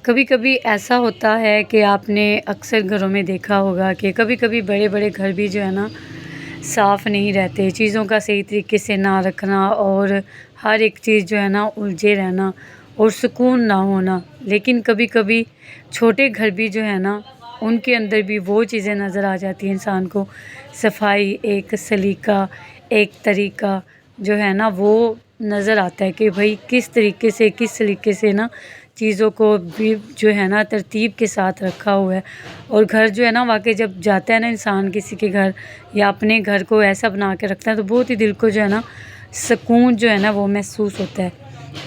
कभी कभी ऐसा होता है कि आपने अक्सर घरों में देखा होगा कि कभी कभी बड़े बड़े घर भी जो है ना साफ़ नहीं रहते, चीज़ों का सही तरीके से ना रखना और हर एक चीज़ जो है ना उलझे रहना और सुकून ना होना। लेकिन कभी कभी छोटे घर भी जो है ना उनके अंदर भी वो चीज़ें नज़र आ जाती हैं इंसान को। सफाई, एक सलीका, एक तरीका जो है ना वो नज़र आता है कि भाई किस तरीके से किस सलीके से ना चीज़ों को भी जो है ना तरतीब के साथ रखा हुआ है। और घर जो है ना वाकई जब जाता है ना इंसान किसी के घर या अपने घर को ऐसा बना के रखता है तो बहुत ही दिल को जो है ना सुकून जो है ना वो महसूस होता है।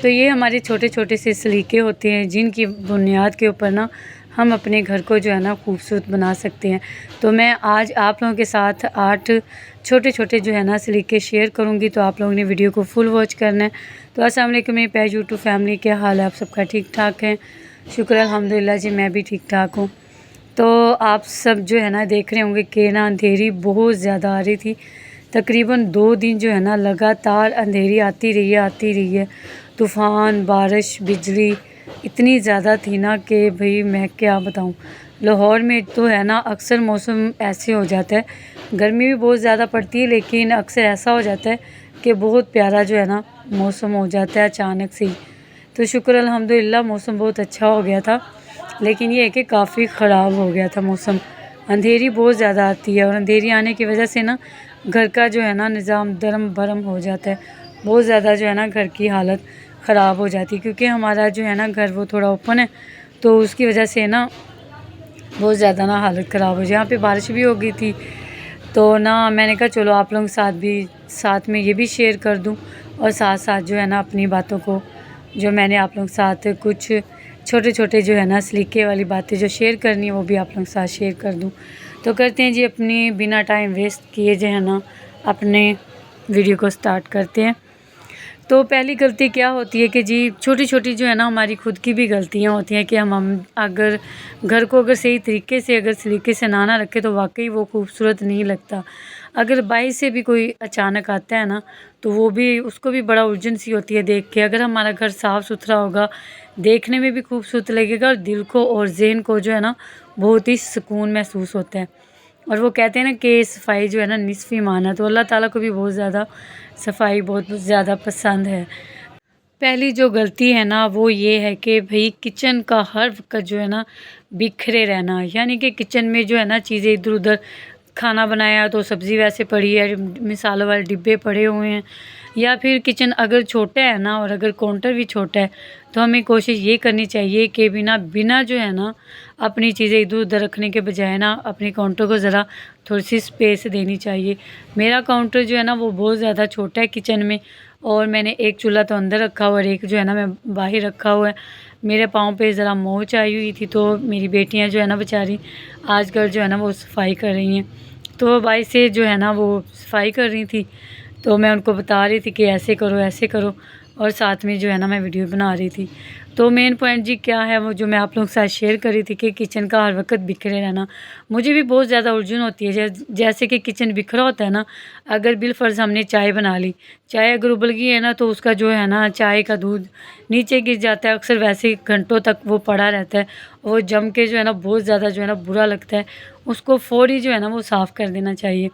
तो ये हमारे छोटे छोटे से सलीके होते हैं जिनकी बुनियाद के ऊपर ना हम अपने घर को जो है ना खूबसूरत बना सकते हैं। तो मैं आज आप लोगों के साथ 8 छोटे छोटे जो है ना सलीके शेयर करूंगी, तो आप लोगों ने वीडियो को फुल वॉच करना है। तो अस्सलाम वालेकुम मेरी प्यारी यूट्यूब फैमिली, क्या हाल है? आप सबका ठीक ठाक है? शुक्र अल्हम्दुलिल्लाह जी, मैं भी ठीक ठाक हूँ। तो आप सब जो है ना देख रहे होंगे कि ना अंधेरी बहुत ज़्यादा आ रही थी। तकरीबन 2 दिन जो है ना लगातार अंधेरी आती रही है। तूफ़ान, बारिश, बिजली इतनी ज़्यादा थी ना कि भाई मैं क्या बताऊँ। लाहौर में तो है ना अक्सर मौसम ऐसे हो जाता है, गर्मी भी बहुत ज़्यादा पड़ती है लेकिन अक्सर ऐसा हो जाता है कि बहुत प्यारा जो है ना मौसम हो जाता है अचानक से ही। तो शुक्र अल्हम्दुलिल्लाह मौसम बहुत अच्छा हो गया था, लेकिन ये है कि काफ़ी ख़राब हो गया था मौसम। अंधेरी बहुत ज़्यादा आती है और अंधेरी आने की वजह से ना घर का जो है ना निज़ाम दरम भरम हो जाता है। बहुत ज़्यादा जो है ना घर की हालत ख़राब हो जाती है, क्योंकि हमारा जो है ना घर वो थोड़ा ओपन है, तो उसकी वजह से ना बहुत ज़्यादा ना हालत ख़राब हो जाए। यहाँ पे बारिश भी हो गई थी, तो ना मैंने कहा चलो आप लोगों के साथ भी साथ में ये भी शेयर कर दूँ और साथ साथ जो है ना अपनी बातों को, जो मैंने आप लोगों के साथ कुछ छोटे छोटे जो है ना सलीके वाली बातें जो शेयर करनी है वो भी आप लोगों के साथ शेयर कर दूँ। तो करते हैं जी अपनी बिना टाइम वेस्ट किए जो है ना अपने वीडियो को स्टार्ट करते हैं। तो पहली गलती क्या होती है कि जी छोटी छोटी जो है ना हमारी खुद की भी गलतियाँ होती हैं कि हम अगर घर को अगर सही तरीके से अगर सलीके से ना रखें तो वाकई वो खूबसूरत नहीं लगता। अगर बाहर से भी कोई अचानक आता है ना तो वो भी उसको भी बड़ा उलझन सी होती है देख के। अगर हमारा घर साफ़ सुथरा होगा, देखने में भी खूबसूरत लगेगा और दिल को और ज़हन को जो है ना बहुत ही सुकून महसूस होता है। और वो कहते हैं ना कि सफाई जो है ना निसफ़ ईमान है, तो अल्लाह ताला को भी बहुत ज़्यादा सफाई बहुत ज़्यादा पसंद है। पहली जो गलती है ना वो ये है कि भई किचन का हर वक़्त जो है ना बिखरे रहना, यानी कि किचन में जो है ना चीज़ें इधर-उधर, खाना बनाया तो सब्ज़ी वैसे पड़ी है, मिसालों वाले डिब्बे पड़े हुए हैं, या फिर किचन अगर छोटा है ना और अगर काउंटर भी छोटा है तो हमें कोशिश ये करनी चाहिए कि बिना बिना जो है ना अपनी चीज़ें इधर-उधर रखने के बजाय ना अपने काउंटर को ज़रा थोड़ी-सी स्पेस देनी चाहिए। मेरा काउंटर जो है ना वो बहुत ज़्यादा छोटा है किचन में, और मैंने एक चूल्हा तो अंदर रखा हुआ है और एक जो है ना मैं बाहर रखा हुआ है। मेरे पाँव पे ज़रा मोच आई हुई थी, तो मेरी बेटियां जो है ना बेचारी आजकल जो है ना वो सफाई कर रही हैं, तो भाई से जो है ना वो सफाई कर रही थी, तो मैं उनको बता रही थी कि ऐसे करो ऐसे करो, और साथ में जो है ना मैं वीडियो बना रही थी। तो मेन पॉइंट जी क्या है वो जो मैं आप लोगों के साथ शेयर कर रही थी कि किचन का हर वक्त बिखरे रहना मुझे भी बहुत ज़्यादा उलझन होती है। जैसे कि किचन बिखरा होता है ना, अगर बिलफ़र्ज़ हमने चाय बना ली, चाय अगर उबल गई है ना तो उसका जो है ना चाय का दूध नीचे गिर जाता है, अक्सर वैसे ही घंटों तक वो पड़ा रहता है, वो जम के जो है ना बहुत ज़्यादा जो है ना बुरा लगता है। उसको फ़ौरी जो है ना वो साफ़ कर देना चाहिए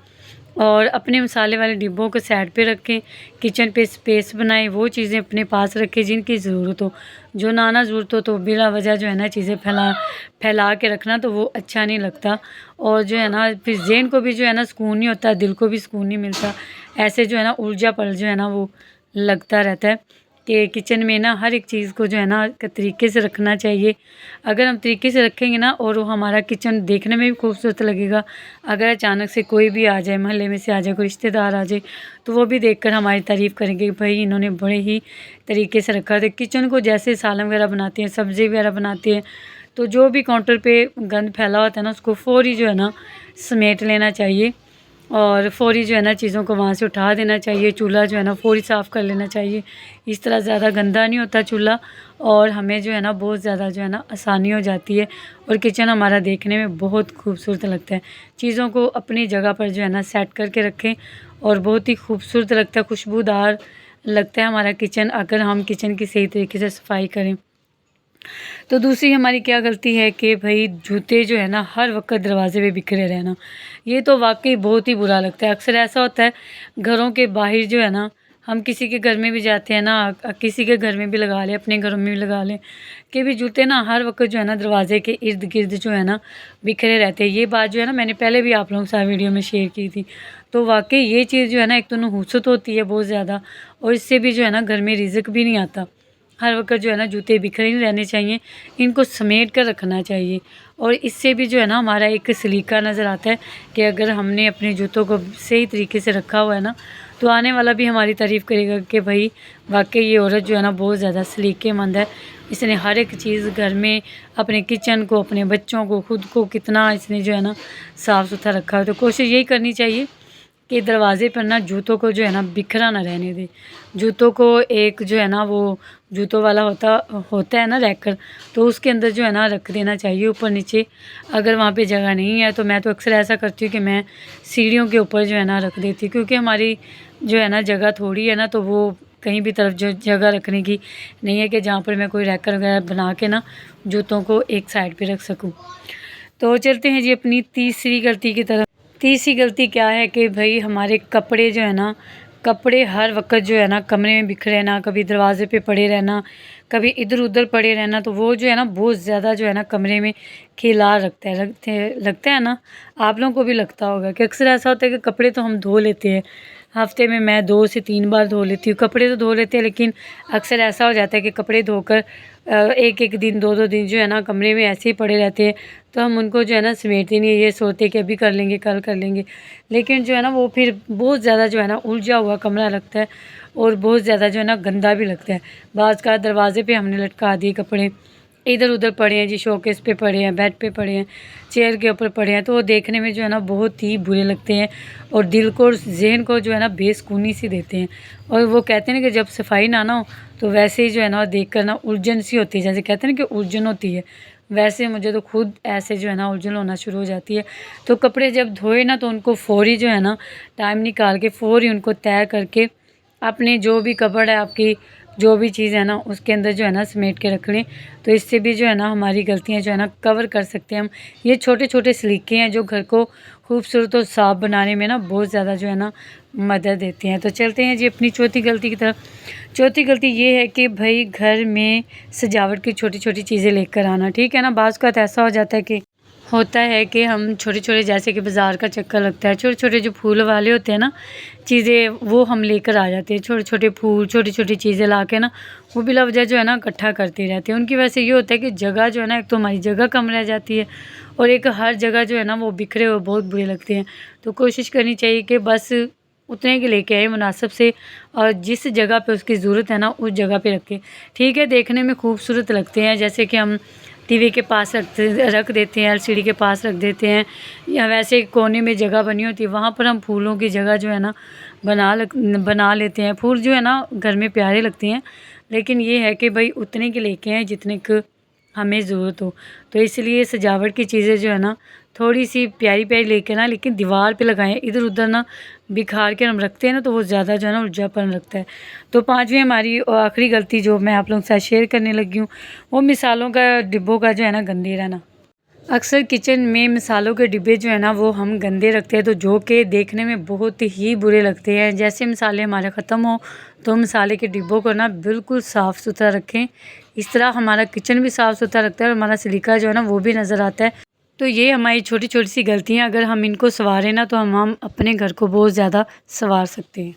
और अपने मसाले वाले डिब्बों को साइड पे रखें। किचन पे स्पेस बनाएं, वो चीज़ें अपने पास रखें जिनकी ज़रूरत हो। जो ना ज़रूरत हो तो बिला वजह जो है ना चीज़ें फैला के रखना तो वो अच्छा नहीं लगता, और जो है ना फिर ज़हन को भी जो है ना सुकून नहीं होता, दिल को भी सुकून नहीं मिलता। ऐसे जो है ना ऊर्जा पल जो है ना वो लगता रहता है कि किचन में ना हर एक चीज़ को जो है ना तरीके से रखना चाहिए। अगर हम तरीके से रखेंगे ना और वो हमारा किचन देखने में भी खूबसूरत लगेगा। अगर अचानक से कोई भी आ जाए, मोहल्ले में से आ जाए, कोई रिश्तेदार आ जाए, तो वो भी देखकर हमारी तारीफ़ करेंगे कि भाई इन्होंने बड़े ही तरीके से रखा था किचन को। जैसे सालन वगैरह बनाते हैं, सब्ज़ी वगैरह बनाते हैं, तो जो भी काउंटर पे गंद फैला होता है ना उसको फ़ौरी जो है ना समेट लेना चाहिए और फ़ौरी जो है ना चीज़ों को वहाँ से उठा देना चाहिए। चूल्हा जो है ना फ़ौरी साफ़ कर लेना चाहिए। इस तरह ज़्यादा गंदा नहीं होता चूल्हा, और हमें जो है ना बहुत ज़्यादा जो है ना आसानी हो जाती है और किचन हमारा देखने में बहुत खूबसूरत लगता है। चीज़ों को अपनी जगह पर जो है ना सेट करके रखें और बहुत ही खूबसूरत लगता है, खुशबूदार लगता है हमारा किचन अगर हम किचन की सही तरीके से सफाई करें। तो दूसरी हमारी क्या गलती है कि भाई जूते जो है ना हर वक्त दरवाजे पे बिखरे रहना, ये तो वाकई बहुत ही बुरा लगता है। अक्सर ऐसा होता है घरों के बाहर जो है ना, हम किसी के घर में भी जाते हैं ना, किसी के घर में भी लगा लें, अपने घरों में भी लगा लें कि भी जूते ना हर वक्त जो है ना दरवाजे के इर्द गिर्द जो है ना बिखरे रहते हैं। ये बात जो है ना मैंने पहले भी आप लोगों के साथ वीडियो में शेयर की थी। तो वाकई ये चीज़ जो है ना, एक तो नहुसत होती है बहुत ज़्यादा, और इससे भी जो है ना घर में रिज़्क भी नहीं आता। हर वक्त जो है ना जूते बिखरे नहीं रहने चाहिए, इनको समेट कर रखना चाहिए। और इससे भी जो है ना हमारा एक सलीका नज़र आता है कि अगर हमने अपने जूतों को सही तरीके से रखा हुआ है ना, तो आने वाला भी हमारी तारीफ़ करेगा कि भाई वाकई ये औरत जो है ना बहुत ज़्यादा सलीकेमंद है। इसने हर एक चीज़ घर में, अपने किचन को, अपने बच्चों को, खुद को कितना इसने जो है ना साफ़ सुथरा रखा है। तो कोशिश यही करनी चाहिए कि दरवाज़े पर ना जूतों को जो है ना बिखरा ना रहने दें। जूतों को एक जो है ना वो जूतों वाला होता है ना रैकर, तो उसके अंदर जो है ना रख देना चाहिए ऊपर नीचे। अगर वहाँ पे जगह नहीं है तो मैं तो अक्सर ऐसा करती हूँ कि मैं सीढ़ियों के ऊपर जो है ना रख देती हूँ, क्योंकि हमारी जो है ना जगह थोड़ी है ना, तो वो कहीं भी तरफ जो जगह रखने की नहीं है कि जहाँ पर मैं कोई रैकर वगैरह बना के ना जूतों को एक साइड पर रख सकूँ। तो चलते हैं जी अपनी तीसरी गलती की तरफ। तीसरी गलती क्या है कि भाई हमारे कपड़े जो है ना, कपड़े हर वक्त जो है ना कमरे में बिखरे रहना, कभी दरवाजे पे पड़े रहना, कभी इधर उधर पड़े रहना, तो वो जो है ना बहुत ज़्यादा जो है ना कमरे में खिलार लगता है ना। आप लोगों को भी लगता होगा कि अक्सर ऐसा होता है कि कपड़े तो हम धो लेते हैं, हफ्ते में मैं 2 से 3 बार धो लेती हूँ, कपड़े तो धो लेते हैं, लेकिन अक्सर ऐसा हो जाता है कि कपड़े धोकर एक एक दिन 2 2 दिन जो है ना कमरे में ऐसे ही पड़े रहते हैं। तो हम उनको जो है ना समेटते नहीं है, ये सोचते कि अभी कर लेंगे, कल कर लेंगे, लेकिन जो है ना वो फिर बहुत ज़्यादा जो है ना उलझा हुआ कमरा लगता है, और बहुत ज़्यादा जो है ना गंदा भी लगता है। बाज़ का दरवाजे पे हमने लटका दिए कपड़े, इधर उधर पड़े हैं जी, शोकेस पे पड़े हैं, बेड पे पड़े हैं, चेयर के ऊपर पड़े हैं, तो वो देखने में जो है ना बहुत ही बुरे लगते हैं, और दिल को, ज़हन को जो है ना बेसुकूनी सी देते हैं। और वो कहते हैं ना कि जब सफाई ना हो तो वैसे ही जो है ना देख कर ना उलझन सी होती है, जैसे कहते हैं ना कि उलझन होती है, वैसे मुझे तो खुद ऐसे जो है ना उलझन होना शुरू हो जाती है। तो कपड़े जब धोए ना तो उनको फ़ौरी जो है ना टाइम निकाल के फ़ौरी उनको तय करके अपने जो भी कपड़ है, आपकी जो भी चीज़ है ना उसके अंदर जो है ना समेट के रख लें। तो इससे भी जो है ना हमारी गलतियाँ जो है ना कवर कर सकते हैं हम। ये छोटे छोटे सलीके हैं जो घर को खूबसूरत और साफ़ बनाने में ना बहुत ज़्यादा जो है ना मदद देते हैं। तो चलते हैं जी अपनी चौथी गलती की तरफ। चौथी गलती ये है कि भाई घर में सजावट की छोटी छोटी चीज़ें लेकर आना, ठीक है ना। बाज़ का ऐसा हो जाता है कि हम छोटे छोटे, जैसे कि बाज़ार का चक्कर लगता है, छोटे छोटे जो फूल वाले होते हैं ना चीज़ें, वो हम लेकर आ जाते हैं। छोटे छोटे फूल, छोटी छोटी चीज़ें ला के ना वो बिला वजह जो है ना इकट्ठा करते रहते हैं। उनकी वजह से ये होता है कि जगह जो है ना, एक तो हमारी जगह कम रह जाती है, और एक हर जगह जो है ना वो बिखरे हुए बहुत बुरे लगते हैं। तो कोशिश करनी चाहिए कि बस उतने के लेके आए मुनासिब से, और जिस जगह पे उसकी ज़रूरत है ना उस जगह पे रखें। ठीक है, देखने में खूबसूरत लगते हैं, जैसे कि हम टीवी के पास रख देते हैं, एलसीडी के पास रख देते हैं, या वैसे कोने में जगह बनी होती है वहाँ पर हम फूलों की जगह जो है ना बना लेते हैं। फूल जो है ना घर में प्यारे लगते हैं, लेकिन ये है कि भाई उतने के लेके आएँ जितने क हमें ज़रूरत हो। तो इसलिए सजावट की चीज़ें जो है ना थोड़ी सी प्यारी प्यारी लेके ना, लेकिन दीवार पे लगाएं, इधर उधर ना बिखार के हम रखते हैं ना तो वो ज़्यादा जो है ना उलझापन लगता है। तो पांचवी हमारी और आखिरी गलती जो मैं आप लोगों के साथ शेयर करने लगी हूँ, वो मिसालों का डिब्बों का जो है ना गंदे रहना। अक्सर किचन में मिसालों के डिब्बे जो है ना वो हम गंदे रखते हैं, तो जो कि देखने में बहुत ही बुरे लगते हैं। जैसे मसाले हमारे ख़त्म हो तो मसाले के डिब्बों को ना बिल्कुल साफ़ सुथरा रखें। इस तरह हमारा किचन भी साफ़ सुथरा लगता है और हमारा सलीका जो है ना वो भी नज़र आता है। तो ये हमारी छोटी छोटी सी गलतियाँ, अगर हम इनको संवारें ना तो हम अपने घर को बहुत ज़्यादा संवार सकते हैं।